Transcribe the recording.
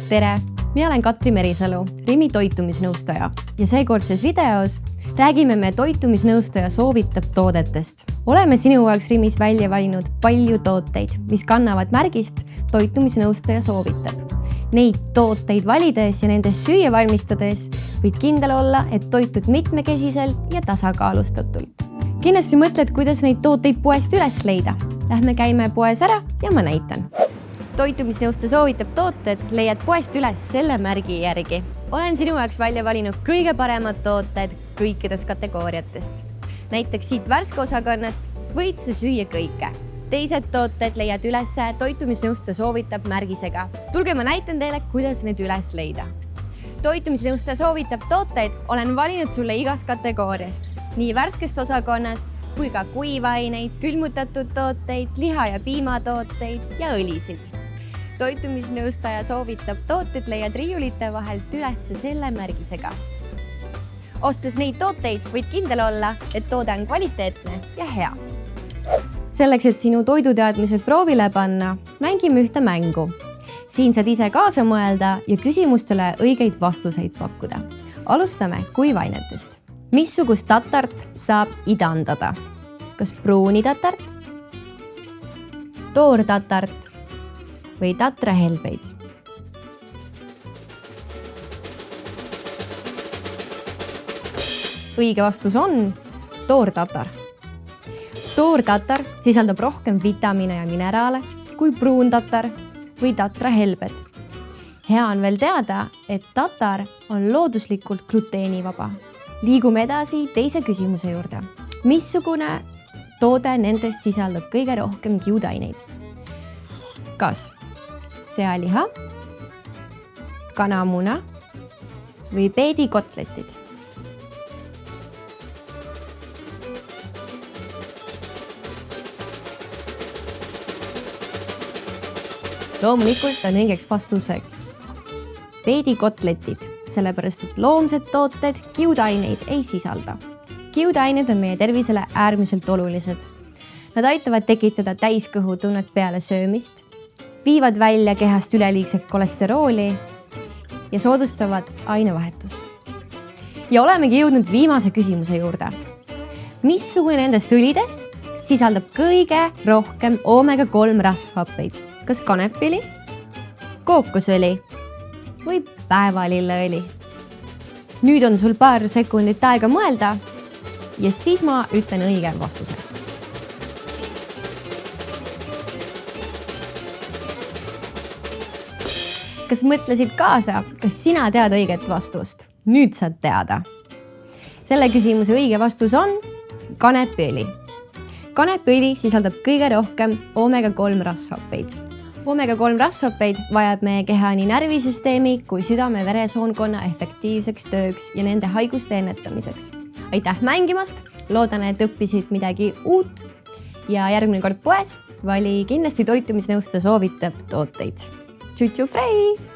tere! Mina olen Katri Merisalu, Rimi toitumisnõustaja ja seekordses videos räägime me toitumisnõustaja soovitab toodetest. Oleme sinu jaoks Rimis välja valinud palju tooteid, mis kannavad märgist toitumisnõustaja soovitab. Neid tooteid valides ja nendest süüa valmistades võid kindel olla, et toitud mitmekesiselt ja tasakaalustatult. Kindlasti mõtled, kuidas neid tooteid poest üles leida. Lähme käime poes ära ja ma näitan. Toitumisnõustaja soovitab tooted leiad poest üles selle märgi järgi. Olen sinu jaoks välja valinud kõige paremad tooted kõikidest kategooriatest. Näiteks siit värske osakonnast võid sa süüa kõike. Teised tooted leiad üles toitumisnõustaja soovitab märgisega. Tulge, ma näitan teile, kuidas need üles leida. Toitumisnõustaja soovitab tooteid olen valinud sulle igast kategooriast. Nii värskest osakonnast kui ka kuivaineid, külmutatud tooteid, liha- ja piimatooteid ja õlisid. Toitumisnõustaja soovitab tooted leiad riiulite vahelt üles selle märgisega. Ostes neid tooteid võid kindel olla, et toode on kvaliteetne ja hea. Selleks, et sinu toiduteadmised proovile panna, mängime ühte mängu. Siin saad ise kaasa mõelda ja küsimustele õigeid vastuseid pakkuda. Alustame kuivainetest. Missugust tatart saab idandada? Kas pruuni tatart, toortatart või tatrahelbeid? Õige vastus on toortatar. Toortatar sisaldab rohkem vitamiine ja mineraale kui pruuntatar või tatrahelbed. Hea on veel teada, et tatar on looduslikult gluteenivaba. Liigume edasi teise küsimuse juurde. Missugune toode nendest sisaldab kõige rohkem kiudaineid? Kas sealiha, kanamuna või peedikotletid? Loomulikult on õigeks vastuseks peedikotletid, sellepärast et loomsed tooted kiudaineid ei sisalda. Kiudained on meie tervisele äärmiselt olulised. Nad aitavad tekitada täiskõhutunnet peale söömist, viivad välja kehast üleliigset kolesterooli ja soodustavad ainevahetust. Ja olemegi jõudnud viimase küsimuse juurde. Missugune nendest õlidest sisaldab kõige rohkem omega-3 rasvhappeid? Kas kanepili, kookosõli või päevalilleõli? Nüüd on sul paar sekundit aega mõelda ja siis ma ütlen õige vastuse. Kas mõtlesid kaasa, kas sina tead õiget vastust? Nüüd saad teada. Selle küsimuse õige vastus on kanepiõli. Kanepiõli sisaldab kõige rohkem omega-3 rasvhappeid. Omega-3 rasvhappeid vajab meie keha nii närvisüsteemi kui südame-veresoonkonna efektiivseks tööks ja nende haiguste ennetamiseks. Aitäh mängimast! Loodan, et õppisid midagi uut ja järgmine kord poes vali kindlasti toitumisnõustaja soovitab tooteid. Tšutšu Frei!